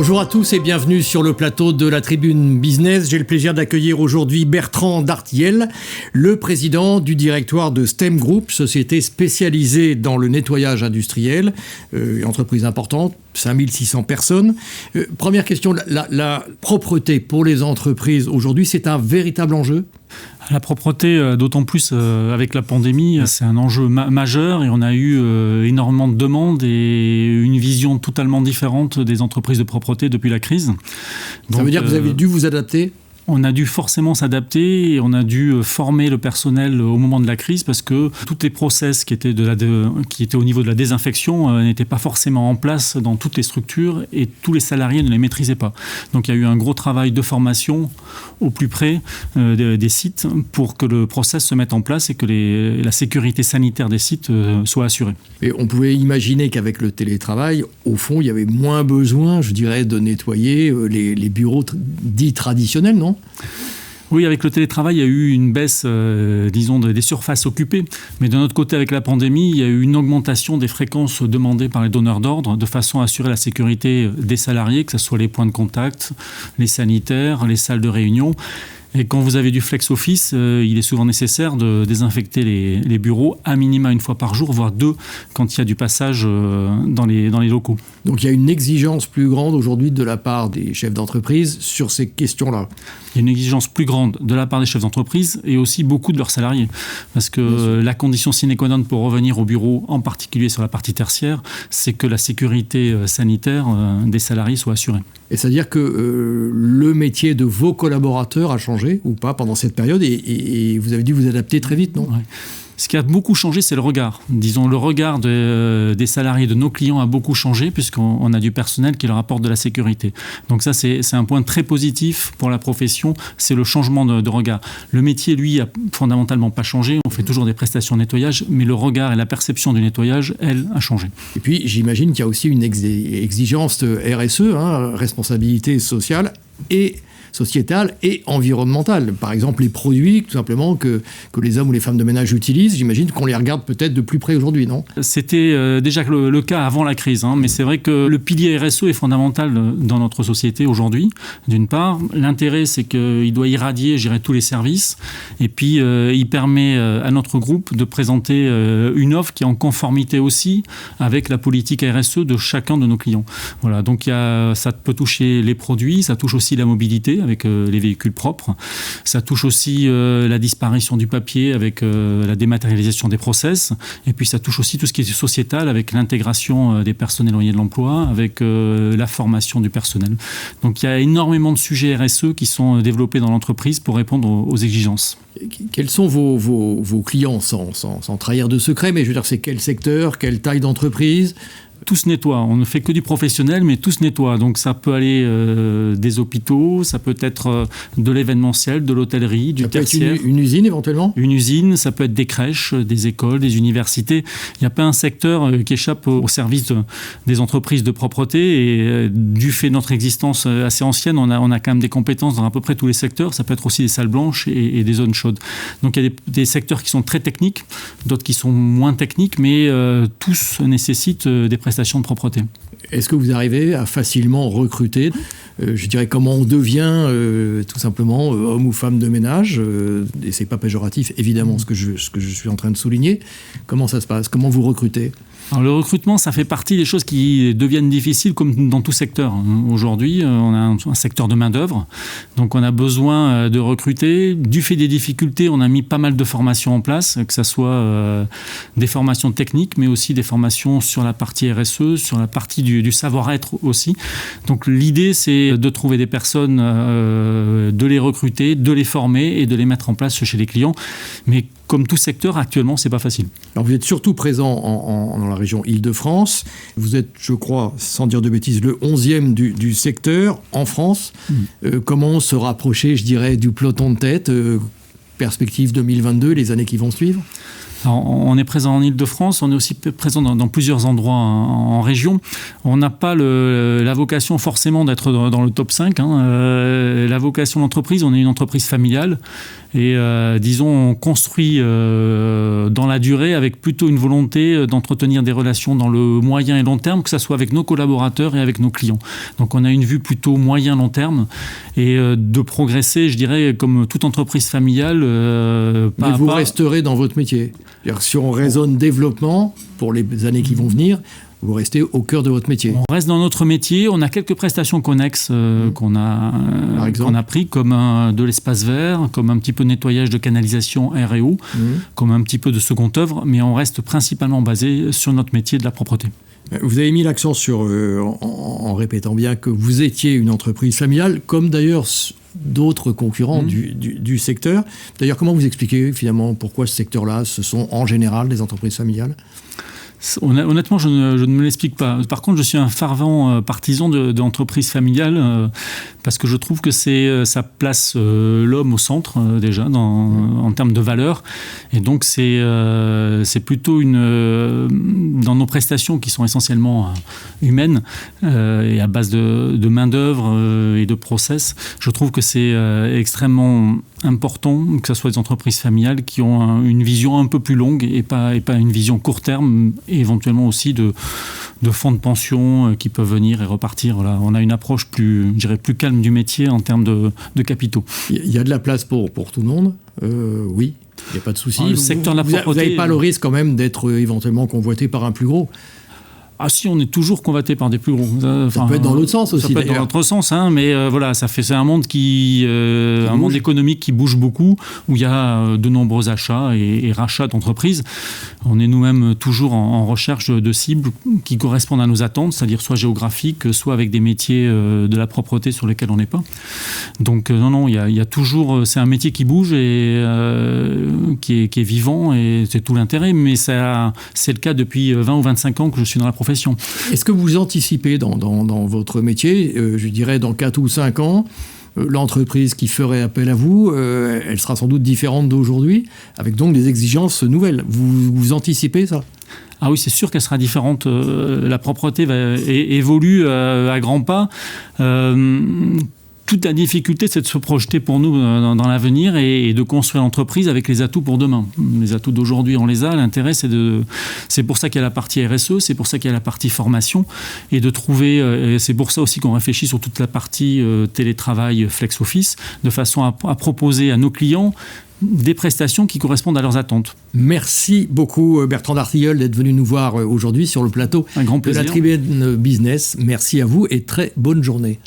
Bonjour à tous et bienvenue sur le plateau de la Tribune Business. J'ai le plaisir d'accueillir aujourd'hui Bertrand Dartiel, le président du directoire de STEM Group, société spécialisée dans le nettoyage industriel, entreprise importante, 5600 personnes. Première question, la propreté pour les entreprises aujourd'hui, c'est un véritable enjeu ? La propreté, d'autant plus avec la pandémie, c'est un enjeu majeur et on a eu énormément de demandes et une vision totalement différente des entreprises de propreté depuis la crise. Ça veut dire que vous avez dû vous adapter ? On a dû forcément s'adapter et on a dû former le personnel au moment de la crise parce que tous les process qui étaient au niveau de la désinfection n'étaient pas forcément en place dans toutes les structures et tous les salariés ne les maîtrisaient pas. Donc il y a eu un gros travail de formation au plus près des sites pour que le process se mette en place et que la sécurité sanitaire des sites soit assurée. Et on pouvait imaginer qu'avec le télétravail, au fond, il y avait moins besoin, je dirais, de nettoyer les bureaux dits traditionnels, non ? Oui, avec le télétravail, il y a eu une baisse, des surfaces occupées. Mais d'un autre côté, avec la pandémie, il y a eu une augmentation des fréquences demandées par les donneurs d'ordre de façon à assurer la sécurité des salariés, que ce soit les points de contact, les sanitaires, les salles de réunion. Et quand vous avez du flex office, il est souvent nécessaire de désinfecter les bureaux à minima une fois par jour, voire deux, quand il y a du passage dans les locaux. Donc il y a une exigence plus grande aujourd'hui de la part des chefs d'entreprise sur ces questions-là. Il y a une exigence plus grande de la part des chefs d'entreprise et aussi beaucoup de leurs salariés. Parce que la condition sine qua non pour revenir au bureau, en particulier sur la partie tertiaire, c'est que la sécurité sanitaire des salariés soit assurée. Et c'est-à-dire que le métier de vos collaborateurs a changé ou pas pendant cette période et vous avez dû vous adapter très vite, non ? Ouais. Ce qui a beaucoup changé, c'est le regard. Disons, le regard des salariés, de nos clients a beaucoup changé puisqu'on a du personnel qui leur apporte de la sécurité. Donc ça, c'est un point très positif pour la profession, c'est le changement de regard. Le métier, lui, a fondamentalement pas changé. On fait toujours des prestations de nettoyage, mais le regard et la perception du nettoyage, elle, a changé. Et puis, j'imagine qu'il y a aussi une exigence de RSE, responsabilité sociale et sociétale et environnementale. Par exemple, les produits, tout simplement, que les hommes ou les femmes de ménage utilisent, j'imagine qu'on les regarde peut-être de plus près aujourd'hui, non ? C'était déjà le cas avant la crise, mais c'est vrai que le pilier RSE est fondamental dans notre société aujourd'hui. D'une part, l'intérêt, c'est qu'il doit irradier, tous les services, et puis il permet à notre groupe de présenter une offre qui est en conformité aussi avec la politique RSE de chacun de nos clients. Voilà, donc ça peut toucher les produits, ça touche aussi la mobilité, avec les véhicules propres. Ça touche aussi la disparition du papier avec la dématérialisation des process. Et puis ça touche aussi tout ce qui est sociétal avec l'intégration des personnes éloignées de l'emploi, avec la formation du personnel. Donc il y a énormément de sujets RSE qui sont développés dans l'entreprise pour répondre aux exigences. Quels sont vos clients sans trahir de secret, mais je veux dire, c'est quel secteur, quelle taille d'entreprise ? Tous nettoient. On ne fait que du professionnel, mais tous nettoient. Donc ça peut aller des hôpitaux, ça peut être de l'événementiel, de l'hôtellerie, du tertiaire. Ça peut être une usine éventuellement ? Une usine, ça peut être des crèches, des écoles, des universités. Il n'y a pas un secteur qui échappe au service des entreprises de propreté. Et du fait de notre existence assez ancienne, on a quand même des compétences dans à peu près tous les secteurs. Ça peut être aussi des salles blanches et des zones chaudes. Donc il y a des secteurs qui sont très techniques, d'autres qui sont moins techniques, mais tous nécessitent des prestations de propreté. Est-ce que vous arrivez à facilement recruter ? Je dirais comment on devient tout simplement homme ou femme de ménage, et c'est pas péjoratif évidemment ce que je suis en train de souligner. Comment ça se passe ? Comment vous recrutez ? Alors, le recrutement, ça fait partie des choses qui deviennent difficiles comme dans tout secteur. Aujourd'hui, on a un secteur de main-d'œuvre, donc on a besoin de recruter. Du fait des difficultés, on a mis pas mal de formations en place, que ce soit des formations techniques, mais aussi des formations sur la partie RSE, sur la partie du savoir-être aussi. Donc l'idée, c'est de trouver des personnes, de les recruter, de les former et de les mettre en place chez les clients. Mais comme tout secteur, actuellement, c'est pas facile. Alors vous êtes surtout présent dans la région Île-de-France. Vous êtes, je crois, sans dire de bêtises, le 11e du secteur en France. Comment se rapprocher, je dirais, du peloton de tête, perspective 2022, les années qui vont suivre ? Alors, on est présent en Île-de-France, on est aussi présent dans plusieurs endroits en région. On n'a pas la vocation forcément d'être dans le top 5. La vocation de l'entreprise, on est une entreprise familiale et disons on construit dans la durée avec plutôt une volonté d'entretenir des relations dans le moyen et long terme, que ce soit avec nos collaborateurs et avec nos clients. Donc on a une vue plutôt moyen-long terme et de progresser, je dirais, comme toute entreprise familiale. Mais vous resterez dans votre métier. C'est-à-dire, si on raisonne développement pour les années qui vont venir, vous restez au cœur de votre métier. On reste dans notre métier. On a quelques prestations connexes qu'on a pris, comme de l'espace vert, comme un petit peu de nettoyage de canalisation air et eau, comme un petit peu de seconde œuvre, mais on reste principalement basé sur notre métier de la propreté. Vous avez mis l'accent sur, en répétant bien que vous étiez une entreprise familiale, comme d'ailleurs d'autres concurrents du secteur. D'ailleurs, comment vous expliquez finalement pourquoi ce secteur-là, ce sont en général des entreprises familiales ? Honnêtement, je ne me l'explique pas. Par contre, je suis un fervent partisan d'entreprises familiales parce que je trouve que ça place l'homme au centre déjà en termes de valeur. Et donc, c'est plutôt dans nos prestations qui sont essentiellement humaines et à base de main-d'œuvre et de process. Je trouve que c'est extrêmement important que ce soit des entreprises familiales qui ont une vision un peu plus longue et pas une vision court terme, et éventuellement aussi de fonds de pension qui peuvent venir et repartir. Voilà. On a une approche plus calme du métier en termes de capitaux. Il y a de la place pour tout le monde, oui, il n'y a pas de souci. Le secteur de la propreté, vous n'avez pas le risque quand même d'être éventuellement convoité par un plus gros ? Ah si, on est toujours convoité par des plus gros. Ça peut être dans l'autre sens aussi. Ça peut être dans l'autre sens, mais voilà, c'est un monde un monde économique qui bouge beaucoup, où il y a de nombreux achats et rachats d'entreprises. On est nous-mêmes toujours en recherche de cibles qui correspondent à nos attentes, c'est-à-dire soit géographiques, soit avec des métiers de la propreté sur lesquels on n'est pas. Donc non, il y a toujours, c'est un métier qui bouge et qui est vivant, et c'est tout l'intérêt. Mais c'est le cas depuis 20 ou 25 ans que je suis dans la profession. Est-ce que vous anticipez dans votre métier, je dirais dans 4 ou 5 ans, l'entreprise qui ferait appel à vous, elle sera sans doute différente d'aujourd'hui, avec donc des exigences nouvelles. Vous anticipez ça ? Ah oui, c'est sûr qu'elle sera différente. La propreté évolue à grands pas. Toute la difficulté, c'est de se projeter pour nous dans l'avenir et de construire l'entreprise avec les atouts pour demain. Les atouts d'aujourd'hui, on les a. L'intérêt, c'est pour ça qu'il y a la partie RSE, c'est pour ça qu'il y a la partie formation, et de trouver, et c'est pour ça aussi qu'on réfléchit sur toute la partie télétravail, flex office, de façon à proposer à nos clients des prestations qui correspondent à leurs attentes. Merci beaucoup Bertrand d'Artilleul d'être venu nous voir aujourd'hui sur le plateau de la Tribune Business. Merci à vous et très bonne journée.